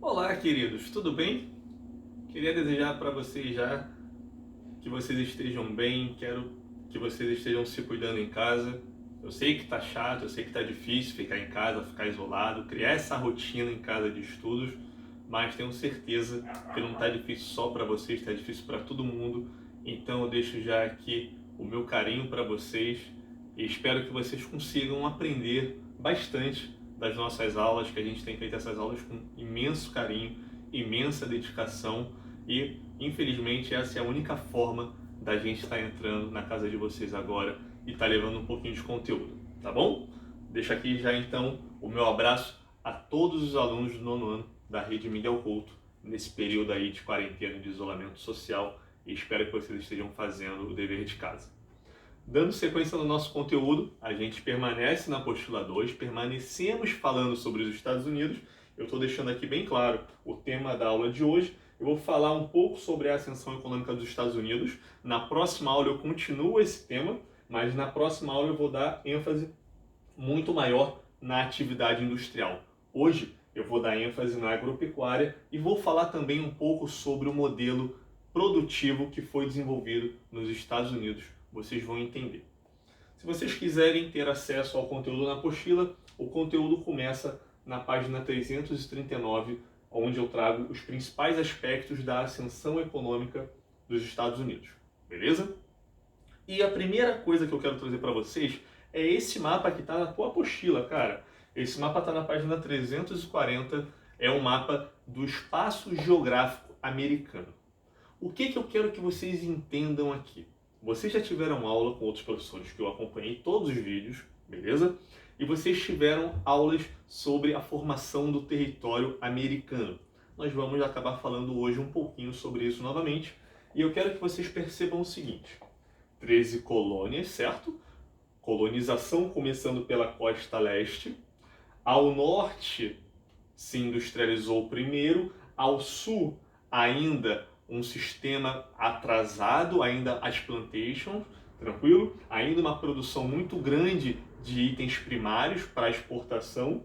Olá, queridos, tudo bem? Queria desejar para vocês já que vocês estejam bem, quero que vocês estejam se cuidando em casa. Eu sei que tá chato, eu sei que tá difícil ficar em casa, ficar isolado, criar essa rotina em casa de estudos, mas tenho certeza que não tá difícil só para vocês, tá difícil para todo mundo. Então eu deixo já aqui o meu carinho para vocês e espero que vocês consigam aprender bastante das nossas aulas, que a gente tem feito essas aulas com imenso carinho, imensa dedicação e, infelizmente, essa é a única forma da gente estar entrando na casa de vocês agora e estar levando um pouquinho de conteúdo, tá bom? Deixo aqui já então o meu abraço a todos os alunos do nono ano da Rede Miguel Couto nesse período aí de quarentena, de isolamento social, e espero que vocês estejam fazendo o dever de casa. Dando sequência no nosso conteúdo, a gente permanece na apostila 2, permanecemos falando sobre os Estados Unidos. Eu estou deixando aqui bem claro o tema da aula de hoje. Eu vou falar um pouco sobre a ascensão econômica dos Estados Unidos. Na próxima aula eu continuo esse tema, mas na próxima aula eu vou dar ênfase muito maior na atividade industrial. Hoje eu vou dar ênfase na agropecuária e vou falar também um pouco sobre o modelo produtivo que foi desenvolvido nos Estados Unidos. Vocês vão entender. Se vocês quiserem ter acesso ao conteúdo na apostila, o conteúdo começa na página 339, onde eu trago os principais aspectos da ascensão econômica dos Estados Unidos. Beleza? E a primeira coisa que eu quero trazer para vocês é esse mapa que está na tua apostila, cara. Esse mapa está na página 340, é um mapa do espaço geográfico americano. O que eu quero que vocês entendam aqui? Vocês já tiveram aula com outros professores que eu acompanhei todos os vídeos, beleza? E vocês tiveram aulas sobre a formação do território americano. Nós vamos acabar falando hoje um pouquinho sobre isso novamente. E eu quero que vocês percebam o seguinte: 13 colônias, certo? Colonização começando pela costa leste. Ao norte se industrializou primeiro, ao sul ainda um sistema atrasado, ainda as plantations, tranquilo? Ainda uma produção muito grande de itens primários para exportação.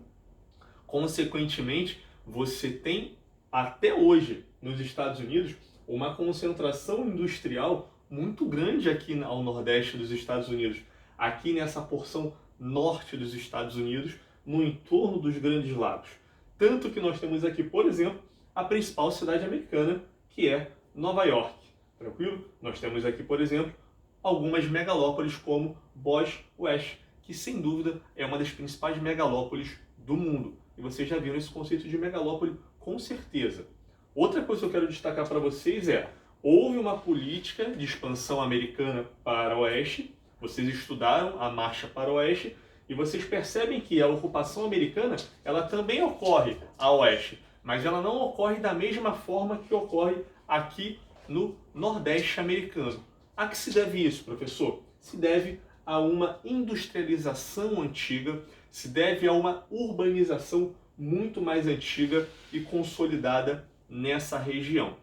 Consequentemente, você tem até hoje nos Estados Unidos uma concentração industrial muito grande aqui ao nordeste dos Estados Unidos, aqui nessa porção norte dos Estados Unidos, no entorno dos Grandes Lagos. Tanto que nós temos aqui, por exemplo, a principal cidade americana, que é Nova York. Tranquilo? Nós temos aqui, por exemplo, algumas megalópolis como Boise, West, que sem dúvida é uma das principais megalópolis do mundo. E vocês já viram esse conceito de megalópole com certeza. Outra coisa que eu quero destacar para vocês é: houve uma política de expansão americana para o oeste, vocês estudaram a marcha para o oeste, e vocês percebem que a ocupação americana ela também ocorre a oeste, mas ela não ocorre da mesma forma que ocorre aqui no Nordeste americano. A que se deve isso, professor? Se deve a uma industrialização antiga, se deve a uma urbanização muito mais antiga e consolidada nessa região.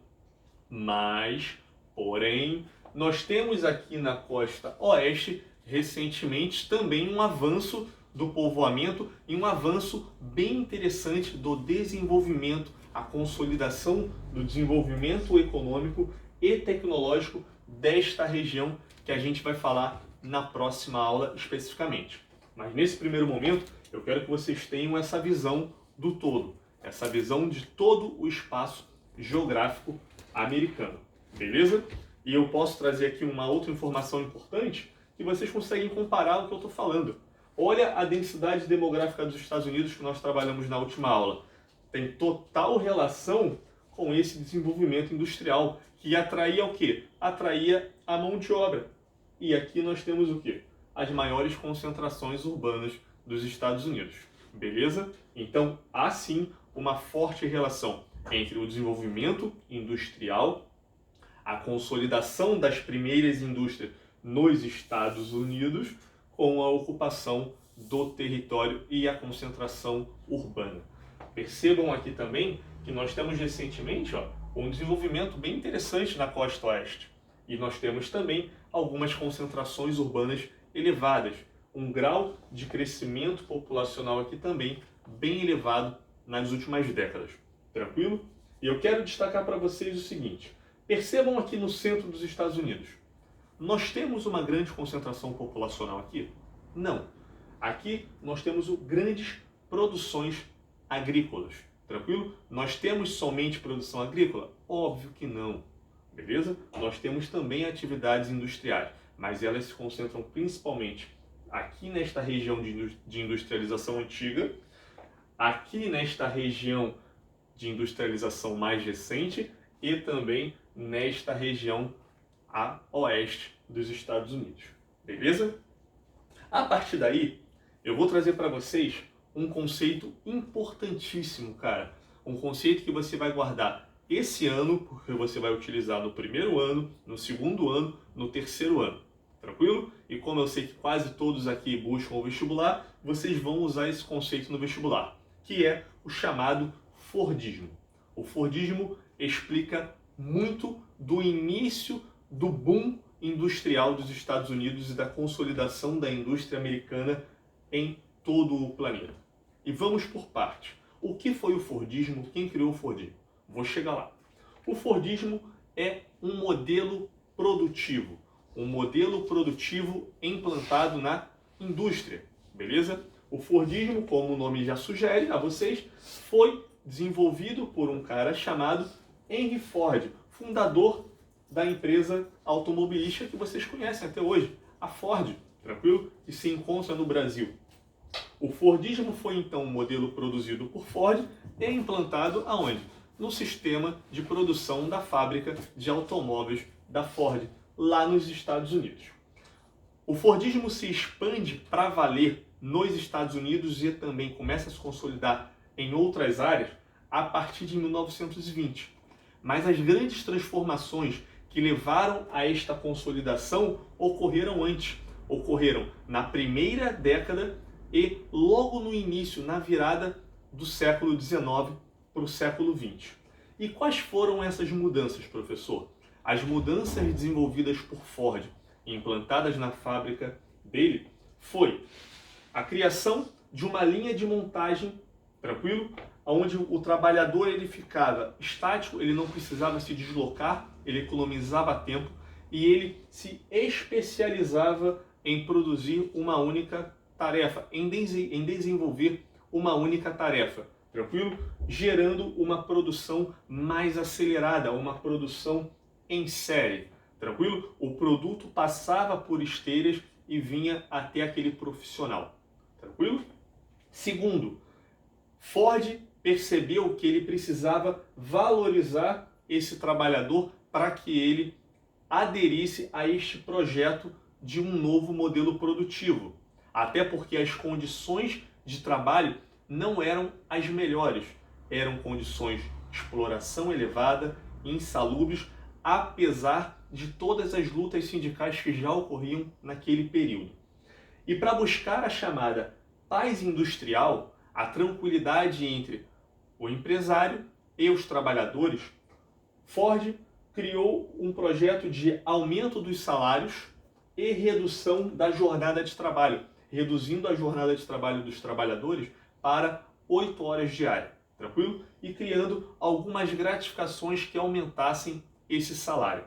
Mas, porém, nós temos aqui na costa oeste, recentemente, também um avanço do povoamento e um avanço bem interessante do desenvolvimento, a consolidação do desenvolvimento econômico e tecnológico desta região que a gente vai falar na próxima aula especificamente. Mas nesse primeiro momento, eu quero que vocês tenham essa visão do todo, essa visão de todo o espaço geográfico americano, beleza? E eu posso trazer aqui uma outra informação importante que vocês conseguem comparar o que eu estou falando. Olha a densidade demográfica dos Estados Unidos que nós trabalhamos na última aula. Tem total relação com esse desenvolvimento industrial que atraía o quê? Atraía a mão de obra. E aqui nós temos o quê? As maiores concentrações urbanas dos Estados Unidos. Beleza? Então, há sim uma forte relação entre o desenvolvimento industrial, a consolidação das primeiras indústrias nos Estados Unidos, com a ocupação do território e a concentração urbana. Percebam aqui também que nós temos recentemente um desenvolvimento bem interessante na costa oeste. E nós temos também algumas concentrações urbanas elevadas. Um grau de crescimento populacional aqui também bem elevado nas últimas décadas. Tranquilo? tranquilo? E eu quero destacar para vocês o seguinte, percebam aqui no centro dos Estados Unidos, nós temos uma grande concentração populacional aqui? Não. Aqui nós temos grandes produções agrícolas, tranquilo? Nós temos somente produção agrícola? Óbvio que não, beleza? Nós temos também atividades industriais, mas elas se concentram principalmente aqui nesta região de industrialização antiga, aqui nesta região de industrialização mais recente e também nesta região a oeste dos Estados Unidos, beleza? A partir daí, eu vou trazer para vocês um conceito importantíssimo, cara. Um conceito que você vai guardar esse ano, porque você vai utilizar no primeiro ano, no segundo ano, no terceiro ano. Tranquilo? E como eu sei que quase todos aqui buscam o vestibular, vocês vão usar esse conceito no vestibular, que é o chamado Fordismo. O Fordismo explica muito do início do boom industrial dos Estados Unidos e da consolidação da indústria americana em todo o planeta. E vamos por partes. O que foi o Fordismo? Quem criou o Fordismo? Vou chegar lá. O Fordismo é um modelo produtivo implantado na indústria, beleza? O Fordismo, como o nome já sugere a vocês, foi desenvolvido por um cara chamado Henry Ford, fundador da empresa automobilística que vocês conhecem até hoje, a Ford, tranquilo? Que se encontra no Brasil. O Fordismo foi então um modelo produzido por Ford e implantado aonde? No sistema de produção da fábrica de automóveis da Ford, lá nos Estados Unidos. O Fordismo se expande para valer nos Estados Unidos e também começa a se consolidar em outras áreas a partir de 1920. Mas as grandes transformações que levaram a esta consolidação ocorreram antes. Ocorreram na primeira década e logo no início, na virada do século XIX para o século XX. E quais foram essas mudanças, professor? As mudanças desenvolvidas por Ford, implantadas na fábrica dele, foi a criação de uma linha de montagem, tranquilo? Onde o trabalhador ele ficava estático, ele não precisava se deslocar, ele economizava tempo e ele se especializava em produzir uma única tarefa, em desenvolver uma única tarefa, tranquilo? Gerando uma produção mais acelerada, uma produção em série, tranquilo? O produto passava por esteiras e vinha até aquele profissional, tranquilo? Segundo, Ford percebeu que ele precisava valorizar esse trabalhador para que ele aderisse a este projeto de um novo modelo produtivo. Até porque as condições de trabalho não eram as melhores. Eram condições de exploração elevada, insalubres, apesar de todas as lutas sindicais que já ocorriam naquele período. E para buscar a chamada paz industrial, a tranquilidade entre o empresário e os trabalhadores, Ford criou um projeto de aumento dos salários e redução da jornada de trabalho, reduzindo a jornada de trabalho dos trabalhadores para 8 horas diárias, tranquilo? E criando algumas gratificações que aumentassem esse salário.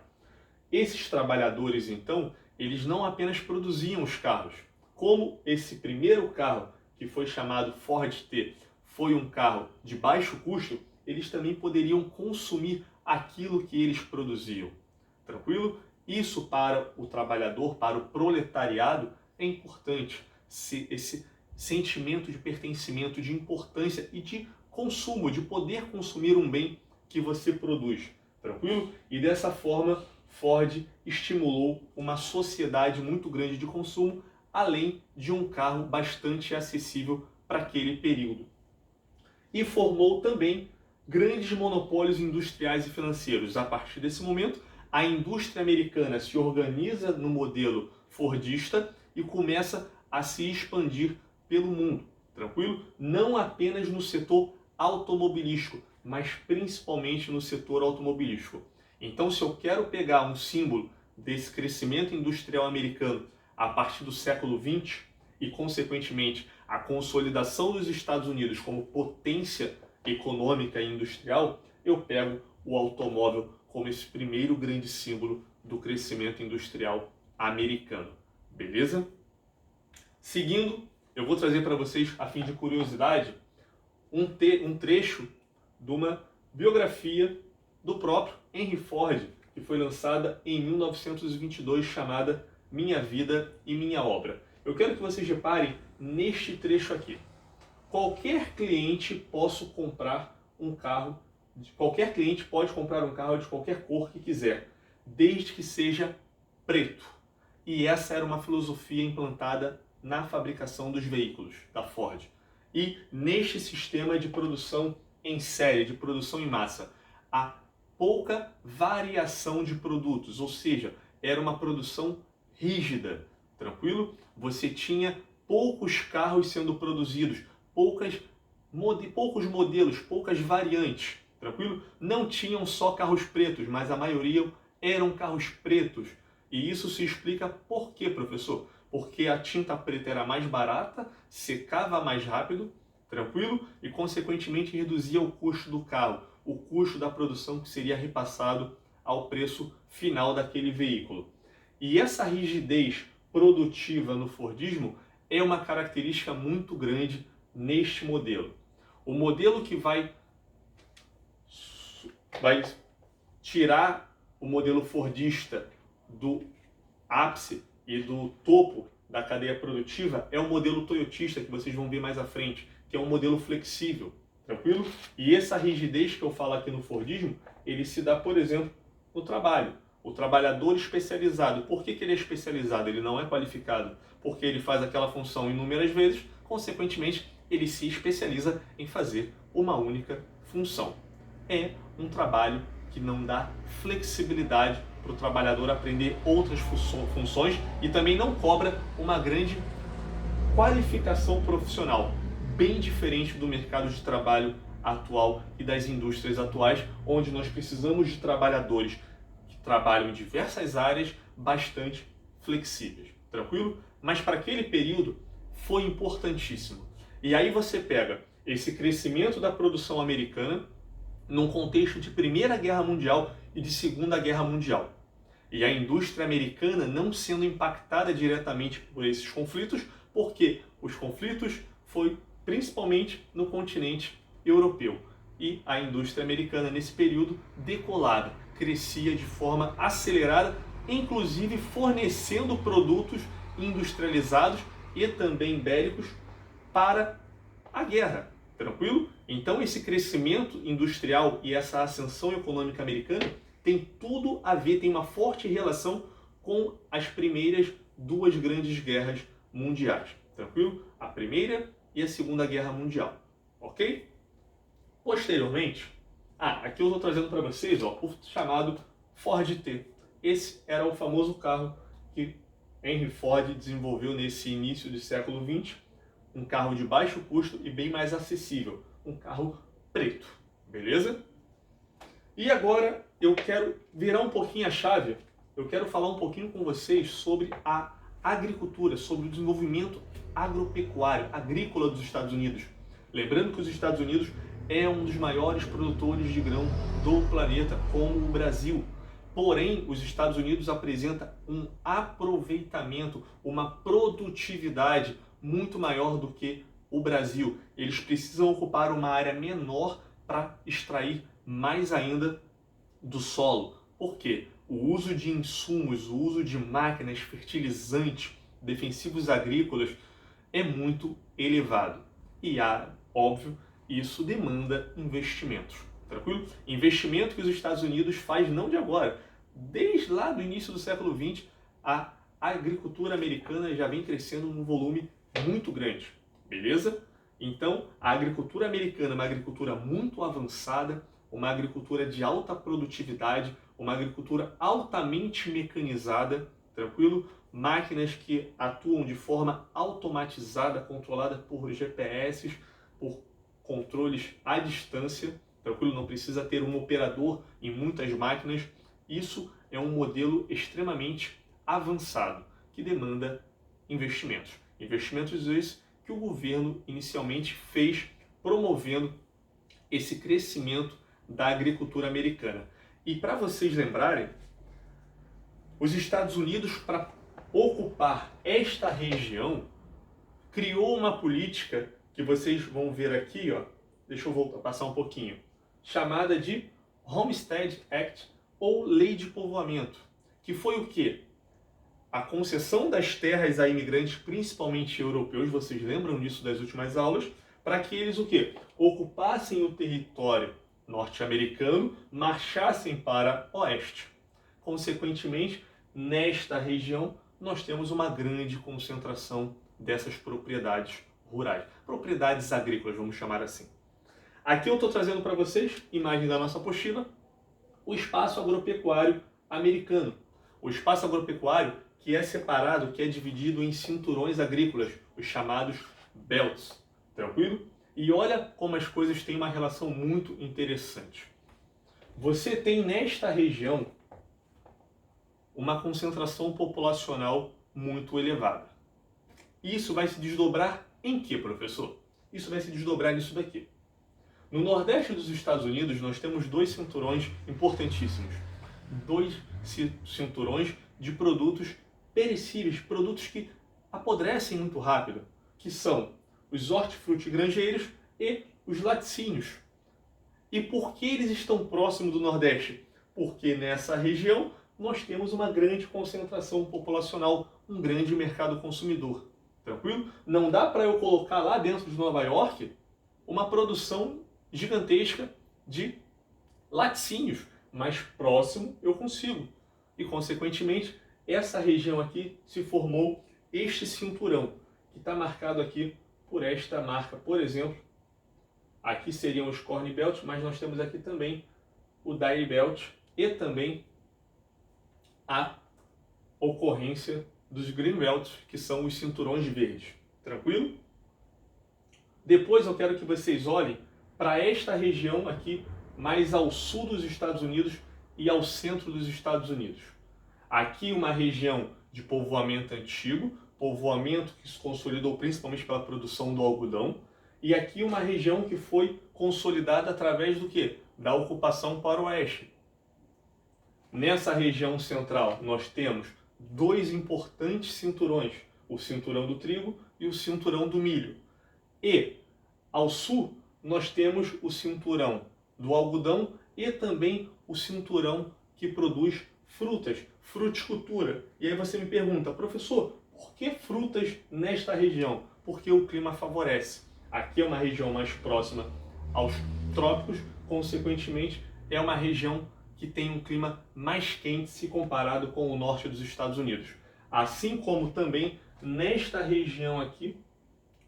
Esses trabalhadores, então, eles não apenas produziam os carros, como esse primeiro carro, que foi chamado Ford T, foi um carro de baixo custo, eles também poderiam consumir aquilo que eles produziam. Tranquilo? Isso para o trabalhador, para o proletariado, é importante. Esse sentimento de pertencimento, de importância e de consumo, de poder consumir um bem que você produz. Tranquilo? E dessa forma, Ford estimulou uma sociedade muito grande de consumo, além de um carro bastante acessível para aquele período. E formou também grandes monopólios industriais e financeiros. A partir desse momento, a indústria americana se organiza no modelo fordista e começa a se expandir pelo mundo, tranquilo? Não apenas no setor automobilístico, mas principalmente no setor automobilístico. Então, se eu quero pegar um símbolo desse crescimento industrial americano a partir do século XX e, consequentemente, a consolidação dos Estados Unidos como potência econômica e industrial, eu pego o automóvel como esse primeiro grande símbolo do crescimento industrial americano. Beleza? Seguindo, eu vou trazer para vocês, a fim de curiosidade, um trecho de uma biografia do próprio Henry Ford, que foi lançada em 1922, chamada Minha Vida e Minha Obra. Eu quero que vocês reparem neste trecho aqui. Qualquer cliente pode comprar um carro de qualquer cor que quiser, desde que seja preto. E essa era uma filosofia implantada na fabricação dos veículos da Ford. E neste sistema de produção em série, de produção em massa, há pouca variação de produtos, ou seja, era uma produção rígida, tranquilo? Você tinha poucos carros sendo produzidos, poucos modelos, poucas variantes, tranquilo? Não tinham só carros pretos, mas a maioria eram carros pretos. E isso se explica por quê, professor? Porque a tinta preta era mais barata, secava mais rápido, tranquilo? E, consequentemente, reduzia o custo do carro, o custo da produção que seria repassado ao preço final daquele veículo. E essa rigidez produtiva no Fordismo é uma característica muito grande neste modelo. O modelo que vai tirar o modelo fordista do ápice e do topo da cadeia produtiva é o modelo toyotista, que vocês vão ver mais à frente, que é um modelo flexível, tranquilo? E essa rigidez que eu falo aqui no Fordismo, ele se dá, por exemplo, no trabalho. O trabalhador especializado, por que ele é especializado? Ele não é qualificado, porque ele faz aquela função inúmeras vezes, consequentemente, ele se especializa em fazer uma única função. É um trabalho que não dá flexibilidade para o trabalhador aprender outras funções e também não cobra uma grande qualificação profissional, bem diferente do mercado de trabalho atual e das indústrias atuais, onde nós precisamos de trabalhadores que trabalham em diversas áreas bastante flexíveis, tranquilo? Mas para aquele período foi importantíssimo. E aí você pega esse crescimento da produção americana num contexto de Primeira Guerra Mundial e de Segunda Guerra Mundial. E a indústria americana não sendo impactada diretamente por esses conflitos, porque os conflitos foi principalmente no continente europeu. E a indústria americana nesse período decolava, crescia de forma acelerada, inclusive fornecendo produtos industrializados e também bélicos para a guerra. Tranquilo? Então esse crescimento industrial e essa ascensão econômica americana tem tudo a ver, tem uma forte relação com as primeiras duas grandes guerras mundiais. Tranquilo? A Primeira e a Segunda Guerra Mundial. Ok? Posteriormente, aqui eu estou trazendo para vocês o chamado Ford T. Esse era o famoso carro que Henry Ford desenvolveu nesse início do século XX, um carro de baixo custo e bem mais acessível, um carro preto, beleza? E agora eu quero virar um pouquinho a chave, eu quero falar um pouquinho com vocês sobre a agricultura, sobre o desenvolvimento agropecuário, agrícola dos Estados Unidos. Lembrando que os Estados Unidos é um dos maiores produtores de grão do planeta, como o Brasil. Porém, os Estados Unidos apresenta um aproveitamento, uma produtividade muito maior do que o Brasil. Eles precisam ocupar uma área menor para extrair mais ainda do solo. Por quê? O uso de insumos, o uso de máquinas, fertilizantes, defensivos agrícolas é muito elevado. E, óbvio, isso demanda investimentos. Tranquilo? Investimento que os Estados Unidos faz não de agora. Desde lá do início do século XX, a agricultura americana já vem crescendo num volume muito grande. Beleza? Então, a agricultura americana é uma agricultura muito avançada, uma agricultura de alta produtividade, uma agricultura altamente mecanizada, tranquilo? Máquinas que atuam de forma automatizada, controlada por GPS, por controles à distância, tranquilo? Não precisa ter um operador em muitas máquinas. Isso é um modelo extremamente avançado, que demanda investimentos. Investimentos esses que o governo inicialmente fez promovendo esse crescimento da agricultura americana. E para vocês lembrarem, os Estados Unidos, para ocupar esta região, criou uma política que vocês vão ver aqui, ó, deixa eu passar um pouquinho, chamada de Homestead Act, ou Lei de Povoamento, que foi o quê? A concessão das terras a imigrantes, principalmente europeus, vocês lembram disso das últimas aulas, para que eles o quê? Ocupassem o território norte-americano, marchassem para oeste. Consequentemente, nesta região, nós temos uma grande concentração dessas propriedades rurais, propriedades agrícolas, vamos chamar assim. Aqui eu estou trazendo para vocês, imagem da nossa apostila, o espaço agropecuário americano. O espaço agropecuário que é separado, que é dividido em cinturões agrícolas, os chamados belts. Tranquilo? E olha como as coisas têm uma relação muito interessante. Você tem nesta região uma concentração populacional muito elevada. Isso vai se desdobrar em que, professor? Isso vai se desdobrar nisso daqui. No nordeste dos Estados Unidos, nós temos dois cinturões importantíssimos. Dois cinturões de produtos perecíveis, produtos que apodrecem muito rápido, que são os hortifrutigranjeiros e os laticínios. E por que eles estão próximos do Nordeste? Porque nessa região nós temos uma grande concentração populacional, um grande mercado consumidor. Tranquilo? Não dá para eu colocar lá dentro de Nova York uma produção gigantesca de laticínios, mas próximo eu consigo. E, consequentemente, essa região aqui se formou este cinturão, que está marcado aqui por esta marca. Por exemplo, aqui seriam os Corn Belts, mas nós temos aqui também o Dairy Belt e também a ocorrência dos Green Belts, que são os cinturões verdes. Tranquilo? Depois eu quero que vocês olhem para esta região aqui, mais ao sul dos Estados Unidos e ao centro dos Estados Unidos. Aqui uma região de povoamento antigo, povoamento que se consolidou principalmente pela produção do algodão, e aqui uma região que foi consolidada através do quê? Da ocupação para o oeste. Nessa região central nós temos dois importantes cinturões, o cinturão do trigo e o cinturão do milho. E ao sul nós temos o cinturão do algodão e também o cinturão que produz frutas, fruticultura. E aí você me pergunta, professor, por que frutas nesta região? Porque o clima favorece. Aqui é uma região mais próxima aos trópicos, consequentemente é uma região que tem um clima mais quente se comparado com o norte dos Estados Unidos. Assim como também nesta região aqui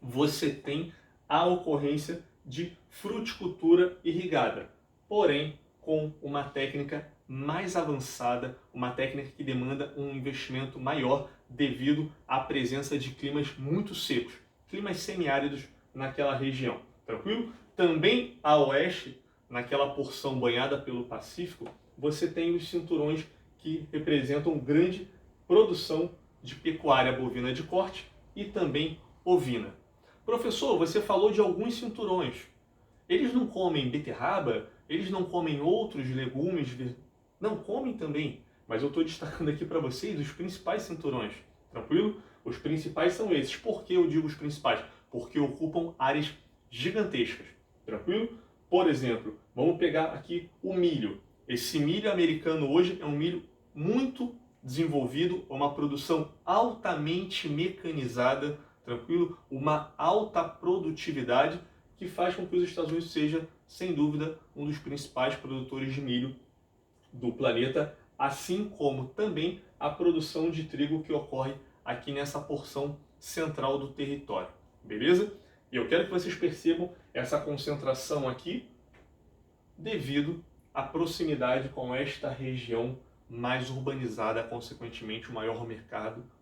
você tem a ocorrência de fruticultura irrigada, porém com uma técnica mais avançada, uma técnica que demanda um investimento maior devido à presença de climas muito secos, climas semiáridos naquela região. Tranquilo? Também a oeste, naquela porção banhada pelo Pacífico, você tem os cinturões que representam grande produção de pecuária bovina de corte e também ovina. Professor, você falou de alguns cinturões. Eles não comem beterraba? Eles não comem outros legumes? Não comem também, mas eu estou destacando aqui para vocês os principais cinturões. Tranquilo? Os principais são esses. Por que eu digo os principais? Porque ocupam áreas gigantescas. Tranquilo? Por exemplo, vamos pegar aqui o milho. Esse milho americano hoje é um milho muito desenvolvido, uma produção altamente mecanizada, tranquilo? Uma alta produtividade que faz com que os Estados Unidos seja, sem dúvida, um dos principais produtores de milho do planeta, assim como também a produção de trigo que ocorre aqui nessa porção central do território. Beleza? E eu quero que vocês percebam essa concentração aqui devido à proximidade com esta região mais urbanizada, consequentemente o maior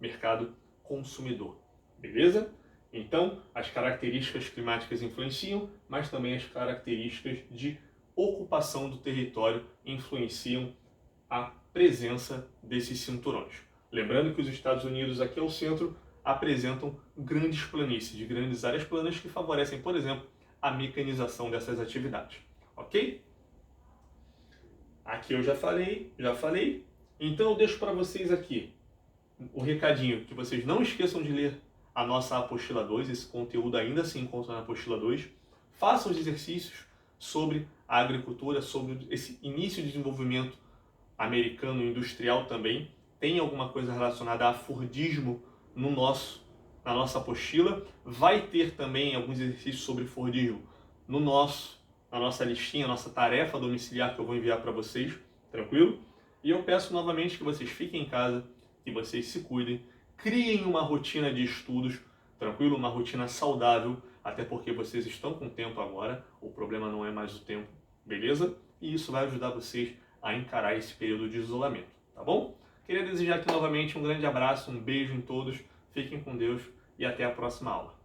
mercado consumidor. Beleza? Então, as características climáticas influenciam, mas também as características de ocupação do território influenciam a presença desses cinturões. Lembrando que os Estados Unidos aqui ao centro apresentam grandes planícies, de grandes áreas planas que favorecem, por exemplo, a mecanização dessas atividades. ok? Aqui eu já falei. Então eu deixo para vocês aqui o recadinho que vocês não esqueçam de ler a nossa apostila 2, esse conteúdo ainda se encontra na apostila 2. Façam os exercícios sobre a agricultura, sobre esse início de desenvolvimento americano industrial também. Tem alguma coisa relacionada a Fordismo na nossa apostila. Vai ter também alguns exercícios sobre Fordismo na nossa listinha, nossa tarefa domiciliar que eu vou enviar para vocês, tranquilo? E eu peço novamente que vocês fiquem em casa, que vocês se cuidem, criem uma rotina de estudos, tranquilo? Uma rotina saudável, até porque vocês estão com tempo agora, o problema não é mais o tempo, beleza? E isso vai ajudar vocês a encarar esse período de isolamento, tá bom? Queria desejar aqui novamente um grande abraço, um beijo em todos, fiquem com Deus e até a próxima aula.